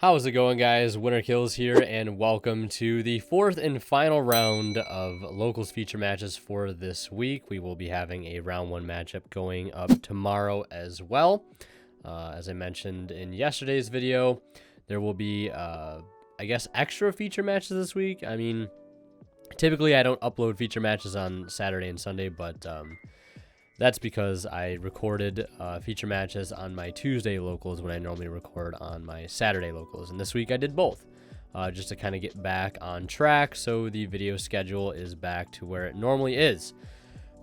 How's it going, guys? Winner Kills here, and welcome to the fourth and final round of locals feature matches for this week. We will be having a round one matchup going up tomorrow as well. As I mentioned in yesterday's video, there will be, I guess, extra feature matches this week. I mean, typically I don't upload feature matches on Saturday and Sunday, but that's because I recorded feature matches on my Tuesday locals when I normally record on my Saturday locals. And this week I did both, just to kind of get back on track so the video schedule is back to where it normally is.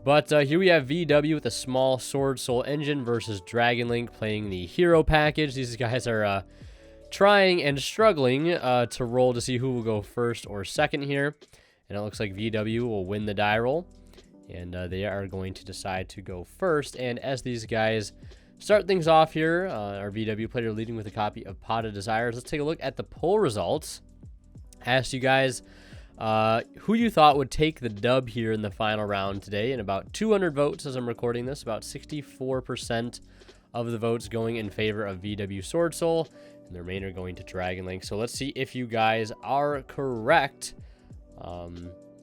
But here we have VW with a small Sword Soul engine versus Dragon Link playing the hero package. These guys are trying and struggling to roll to see who will go first or second here. And it looks like VW will win the die roll. And they are going to decide to go first. And as these guys start things off here, our VW player leading with a copy of Pot of Desires. Let's take a look at the poll results. I asked you guys who you thought would take the dub here in the final round today. And about 200 votes as I'm recording this. About 64% of the votes going in favor of VW Sword Soul. And the remainder going to Dragon Link. So let's see if you guys are correct.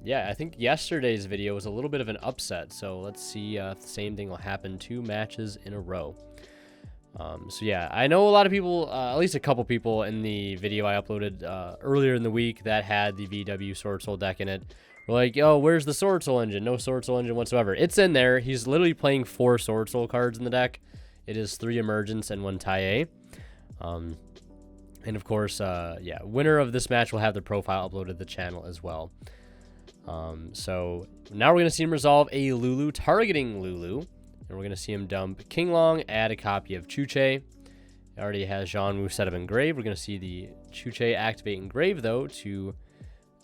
Yeah, I think yesterday's video was a little bit of an upset, so let's see if the same thing will happen 2 matches in a row. So yeah, I know a lot of people, at least a couple people in the video I uploaded earlier in the week that had the VW Sword Soul deck in it. We're like, oh, where's the Sword Soul engine? No Sword Soul engine whatsoever. It's in there. He's literally playing 4 Sword Soul cards in the deck. It is 3 Emergence and 1 Tai. And of course, yeah, winner of this match will have their profile uploaded to the channel as well. So now we're going to see him resolve a Lulu, targeting Lulu, and we're going to see him dump King Long, add a copy of Chuche. He already has Jean-Wu set up Engrave. We're going to see the Chuche activate Engrave, though, to,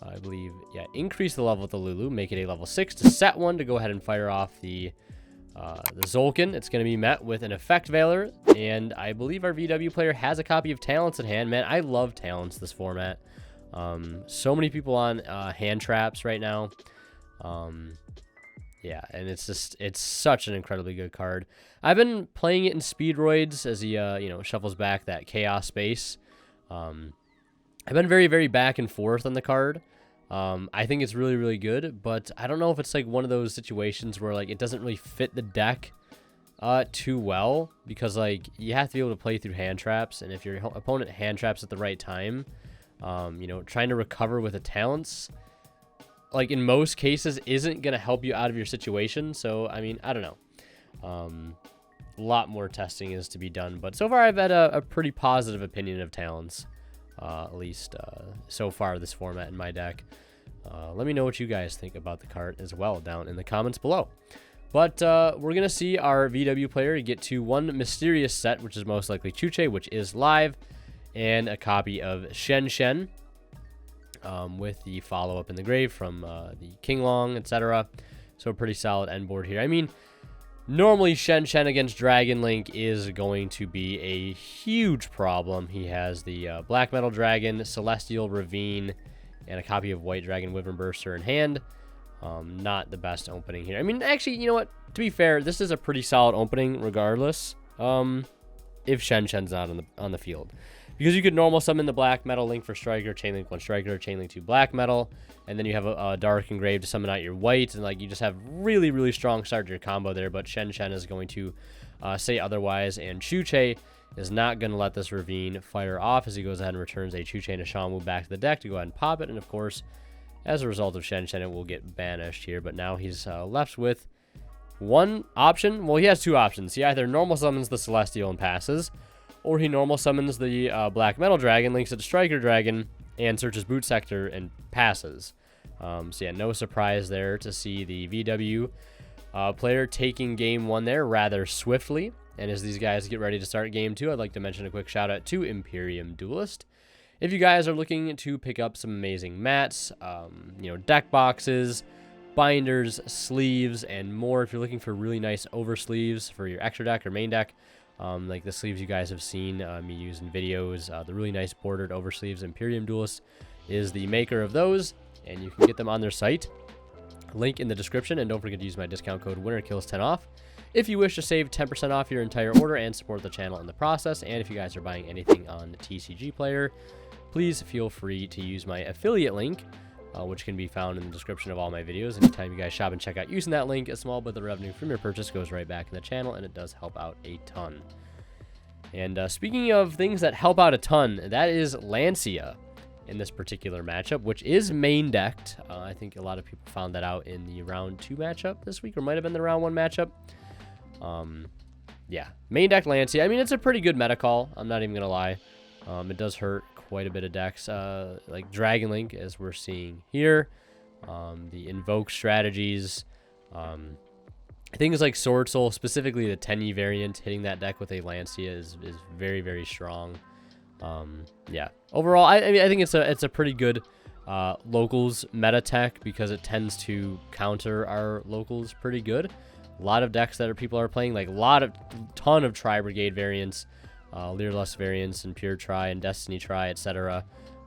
I believe, yeah, increase the level of the Lulu, make it a level 6 to set 1 to go ahead and fire off the Zolkin. It's going to be met with an Effect Veiler, and I believe our VW player has a copy of Talents in hand. Man, I love Talents this format. So many people on hand traps right now. Yeah, and it's such an incredibly good card. I've been playing it in Speedroids as he you know, shuffles back that Chaos Space. I've been very, very back and forth on the card. I think it's really, really good, but I don't know if it's like one of those situations where like it doesn't really fit the deck too well, because like you have to be able to play through hand traps, and if your opponent hand traps at the right time, you know, trying to recover with the talents, like in most cases, isn't going to help you out of your situation. So, I mean, I don't know. A lot more testing is to be done. But so far, I've had a pretty positive opinion of talents, at least so far this format in my deck. Let me know what you guys think about the card as well down in the comments below. But we're going to see our VW player get to 1 mysterious set, which is most likely Chuche, which is live, and a copy of Shen Shen, with the follow-up in the grave from the King Long, etc. So a pretty solid end board here. I mean, normally Shen Shen against Dragon Link is going to be a huge problem. He has the Black Metal Dragon, Celestial Ravine, and a copy of White Dragon Wyvern Burster in hand. Not the best opening here. I mean, actually, you know what? To be fair, this is a pretty solid opening regardless, if Shen Shen's not on the field. Because you could normal summon the Black Metal Link for Striker, Chain Link 1 Striker, Chain Link 2 Black Metal, and then you have a Dark Engrave to summon out your white, and like you just have really, really strong start to your combo there. But Shen Shen is going to say otherwise, and Chuche is not going to let this Ravine fire off as he goes ahead and returns a Chuche and a Jean-Wu back to the deck to go ahead and pop it. And of course, as a result of Shen Shen, it will get banished here. But now he's left with one option. Well, he has 2 options. He either normal summons the Celestial and passes, or he normal summons the Black Metal Dragon, links it to Striker Dragon, and searches Boot Sector and passes. So yeah, no surprise there to see the VW player taking game 1 there rather swiftly. And as these guys get ready to start game 2, I'd like to mention a quick shout out to Imperium Duelist. If you guys are looking to pick up some amazing mats, you know, deck boxes, binders, sleeves, and more, if you're looking for really nice over sleeves for your extra deck or main deck, like the sleeves you guys have seen me use in videos, the really nice bordered over sleeves, Imperium Duelist is the maker of those, and you can get them on their site. Link in the description, and don't forget to use my discount code WINNERKILLS10 off. if you wish to save 10% off your entire order and support the channel in the process. And if you guys are buying anything on the TCG Player, please feel free to use my affiliate link, which can be found in the description of all my videos. Anytime you guys shop and check out using that link, a small bit of the revenue from your purchase goes right back in the channel, and it does help out a ton. And speaking of things that help out a ton, that is Lancia in this particular matchup, which is main decked. I think a lot of people found that out in the round 2 matchup this week, or might have been the round 1 matchup. Yeah, main deck Lancia. I mean, it's a pretty good meta call. I'm not even going to lie. It does hurt quite a bit of decks, like Dragon Link, as we're seeing here. The Invoke strategies. Things like Sword Soul, specifically the Tenyi variant, hitting that deck with a Lancia is very, very strong. Yeah, overall, I mean, I think it's a pretty good locals meta tech, because it tends to counter our locals pretty good. A lot of decks that people are playing, like ton of Tri Brigade variants, Leerlust variants, and Pure Tri and Destiny Tri, etc.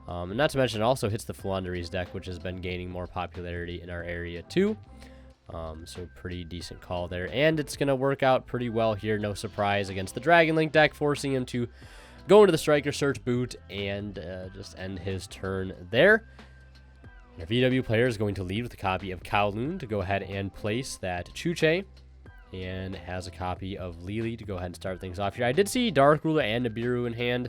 And not to mention, it also hits the Floowandereeze deck, which has been gaining more popularity in our area too. So pretty decent call there, and it's gonna work out pretty well here. No surprise against the Dragon Link deck, forcing him to go into the Striker Search boot and just end his turn there. Our VW player is going to lead with a copy of Kowloon to go ahead and place that Chuche, and has a copy of Lili to go ahead and start things off here. I did see Dark Ruler and Nibiru in hand,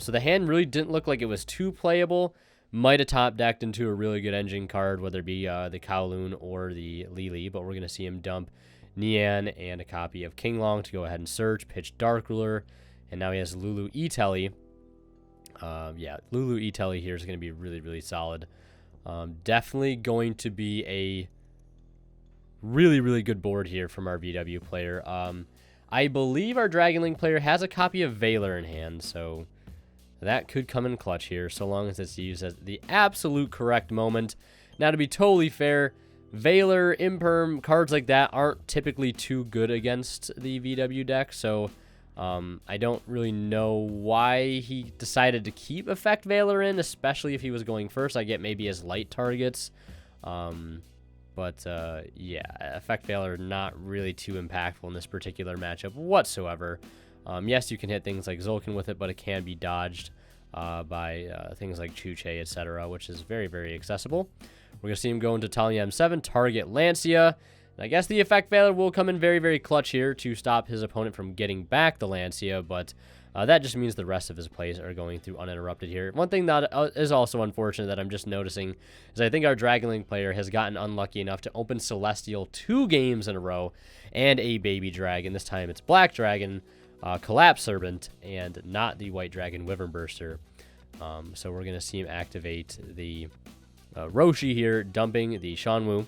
so the hand really didn't look like it was too playable. Might have top decked into a really good engine card, whether it be the Kowloon or the Lili, but we're going to see him dump Nian and a copy of Kinglong to go ahead and search, pitch Dark Ruler, and now he has Lulu E-Telly. Yeah, Lulu E-Telly here is going to be really, really solid. Definitely going to be a really, really good board here from our VW player. I believe our Dragon Link player has a copy of Valor in hand, so that could come in clutch here, so long as it's used at the absolute correct moment. Now, to be totally fair, Valor, Imperm, cards like that aren't typically too good against the VW deck, so I don't really know why he decided to keep Effect Valor in, especially if he was going first. I get maybe as light targets, but yeah, Effect Valor not really too impactful in this particular matchup whatsoever. Yes, you can hit things like Zulkin with it, but it can be dodged by things like Chuche, etc., which is very, very accessible. We're going to see him go into Talion M7, target Lancia. And I guess the Effect Valor will come in very, very clutch here to stop his opponent from getting back the Lancia, but that just means the rest of his plays are going through uninterrupted here. One thing that is also unfortunate that I'm just noticing is I think our Dragon Link player has gotten unlucky enough to open Celestial 2 games in a row and a Baby Dragon. This time it's Black Dragon, Collapse Serpent, and not the White Dragon Wyvern Burster. So we're going to see him activate the Roshi here, dumping the Shanwu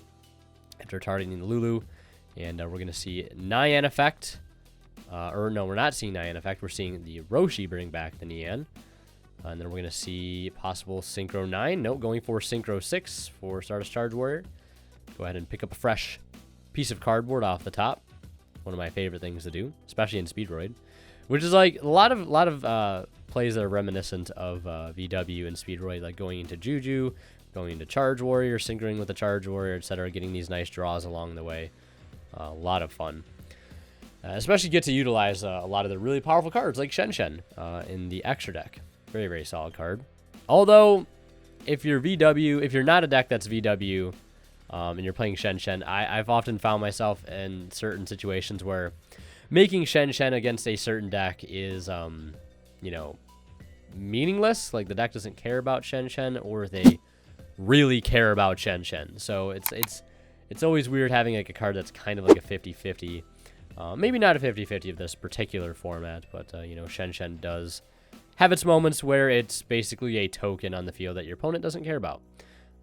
after targeting the Lulu. And we're going to see Nian effect. Or no, we're not seeing Nian effect. We're seeing the Roshi bring back the Nian. And then we're going to see possible Synchro 9. Nope, going for Synchro 6 for Stardust Charge Warrior. Go ahead and pick up a fresh piece of cardboard off the top. One of my favorite things to do, especially in Speedroid, which is like a lot of plays that are reminiscent of VW and Speedroid, like going into Juju, going into Charge Warrior, synchroning with the Charge Warrior, etc., getting these nice draws along the way. A lot of fun. Especially get to utilize a lot of the really powerful cards like Shen Shen in the extra deck. Very, very solid card. Although, if you're VW, if you're not a deck that's VW, and you're playing Shen Shen, I've often found myself in certain situations where making Shen Shen against a certain deck is, you know, meaningless. Like, the deck doesn't care about Shen Shen, or they really care about Shen Shen. So it's always weird having like a card that's kind of like a 50-50. Maybe not a 50-50 of this particular format, but, you know, Shen Shen does have its moments where it's basically a token on the field that your opponent doesn't care about.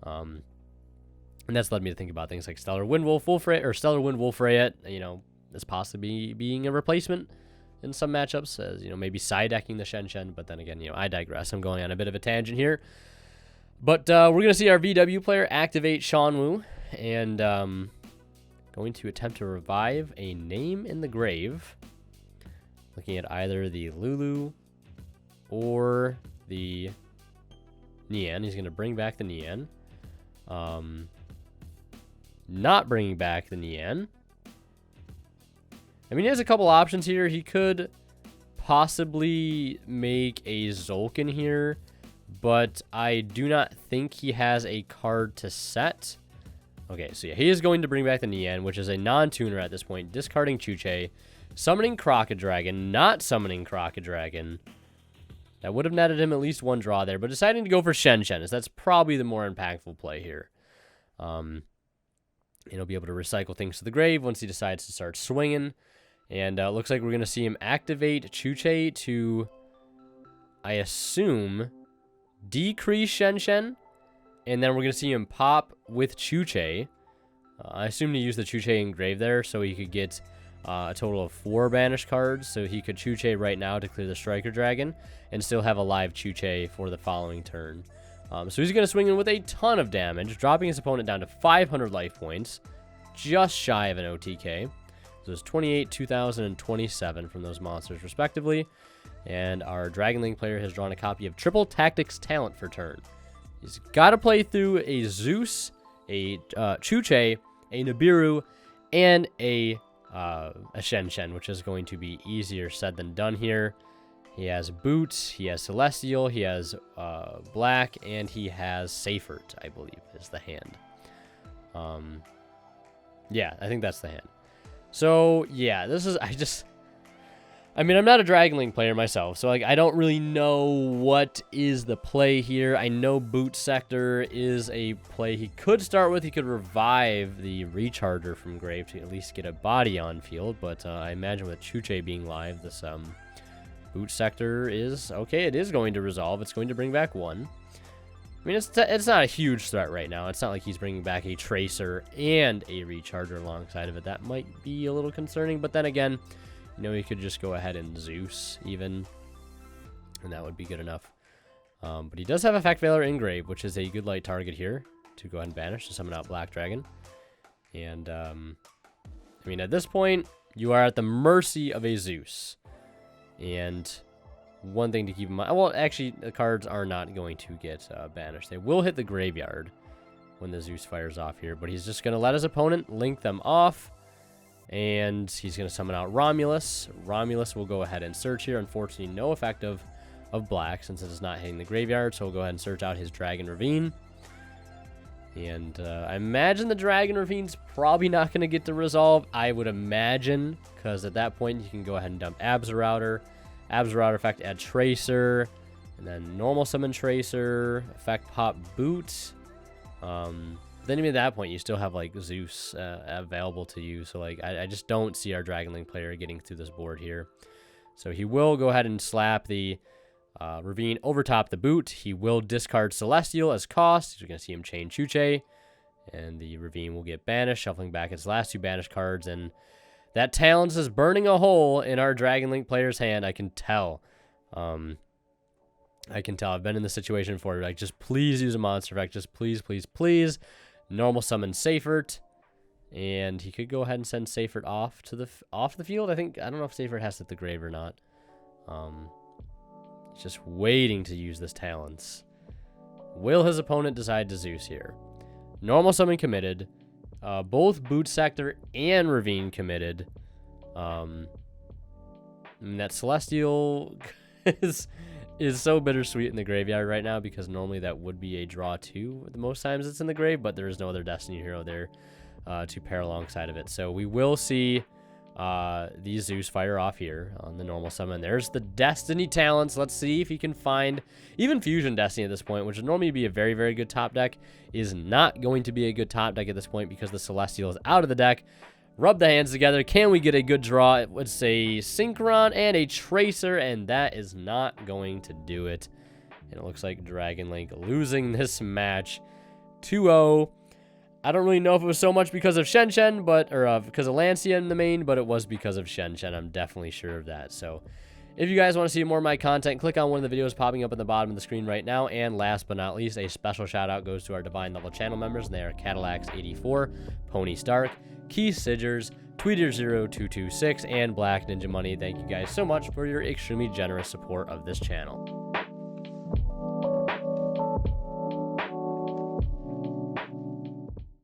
And that's led me to think about things like Stellar Windwolf Wolfray, or Stellar Wind Wolfrayet, you know, as possibly being a replacement in some matchups, as, you know, maybe side decking the Shen Shen, but then again, you know, I digress. I'm going on a bit of a tangent here. But we're going to see our VW player activate Shanwu, and going to attempt to revive a Name in the Grave. Looking at either the Lulu or the Nian. He's going to bring back the Nian. Not bringing back the Nian. I mean, he has a couple options here. He could possibly make a Zulkin here, but I do not think he has a card to set. Okay, so yeah, he is going to bring back the Nian, which is a non-tuner at this point, discarding Chuche, summoning Crocodragon, not summoning Crocodragon. That would have netted him at least one draw there, but deciding to go for Shen Shen, as that's probably the more impactful play here. He'll be able to recycle things to the grave once he decides to start swinging. And it looks like we're going to see him activate Chuche to, I assume, decrease Shen Shen. And then we're going to see him pop with Chuche. I assume to use the Chuche engrave there so he could get a total of 4 banished cards. So he could Chuche right now to clear the Striker Dragon and still have a live Chuche for the following turn. So he's going to swing in with a ton of damage, dropping his opponent down to 500 life points, just shy of an OTK. So it's 28, 2,000, and 27 from those monsters, respectively. And our Dragon Link player has drawn a copy of Triple Tactics Talent for turn. He's got to play through a Zeus, a Chuche, a Nibiru, and a Shen Shen, which is going to be easier said than done here. He has Boots, he has Celestial, he has Black, and he has Seifert, I believe, is the hand. Yeah, I think that's the hand. So, yeah, this is, I mean, I'm not a Dragon Link player myself, so, like, I don't really know what is the play here. I know Boot Sector is a play he could start with. He could revive the Recharger from Grave to at least get a body on field, but I imagine with Chuche being live, this Boot Sector is, okay, it is going to resolve. It's going to bring back 1. I mean, it's not a huge threat right now. It's not like he's bringing back a Tracer and a Recharger alongside of it. That might be a little concerning, but then again, you know, he could just go ahead and Zeus even, and that would be good enough. But he does have Effect Veiler Engrave, which is a good light target here to go ahead and banish to summon out Black Dragon. And, I mean, at this point, you are at the mercy of a Zeus. And one thing to keep in mind, well, actually, the cards are not going to get banished. They will hit the graveyard when the Zeus fires off here, but he's just going to let his opponent link them off. And he's going to summon out Romulus. Romulus will go ahead and search here. Unfortunately, no effect of Black since it is not hitting the graveyard. So we'll go ahead and search out his Dragon Ravine. And I imagine the Dragon Ravine's probably not going to get to resolve. I would imagine, because at that point you can go ahead and dump Abzorouter. Abzorouter effect, add Tracer. And then normal summon Tracer. Effect pop Boot. Then even at that point, you still have, like, Zeus available to you. So, like, I just don't see our Dragon Link player getting through this board here. So he will go ahead and slap the Ravine over top the Boot. He will discard Celestial as cost. You're going to see him chain Chuche. And the Ravine will get banished, shuffling back its last 2 banished cards. And that Talons is burning a hole in our Dragon Link player's hand. I can tell. I can tell. I've been in this situation before. Like, just please use a monster effect. Just please, please, please. Normal summon Seifert, and he could go ahead and send Seifert off the field. I don't know if Seifert has to hit the grave or not. He's just waiting to use this Talons. Will his opponent decide to Zeus here? Normal summon committed. Both Boot Sector and Ravine committed. And that Celestial is so bittersweet in the graveyard right now because normally that would be a draw 2 most times it's in the grave, but there is no other Destiny hero there to pair alongside of it. So we will see these Zeus fire off here on the normal summon. There's the Destiny Talents. Let's see if he can find even Fusion Destiny at this point, which would normally be a very, very good top deck, is not going to be a good top deck at this point because the Celestial is out of the deck. Rub the hands together. Can we get a good draw? It's a Synchron and a Tracer, and that is not going to do it. And it looks like Dragon Link losing this match 2-0. I don't really know if it was so much because of Shen Shen, or because of Lancia in the main, but it was because of Shen Shen. I'm definitely sure of that. So if you guys want to see more of my content, click on one of the videos popping up at the bottom of the screen right now. And last but not least, a special shout out goes to our Divine Level channel members, and they are Cadillacs84, Pony Stark, Keith Sigers, Tweeter0226, and Black Ninja Money. Thank you guys so much for your extremely generous support of this channel.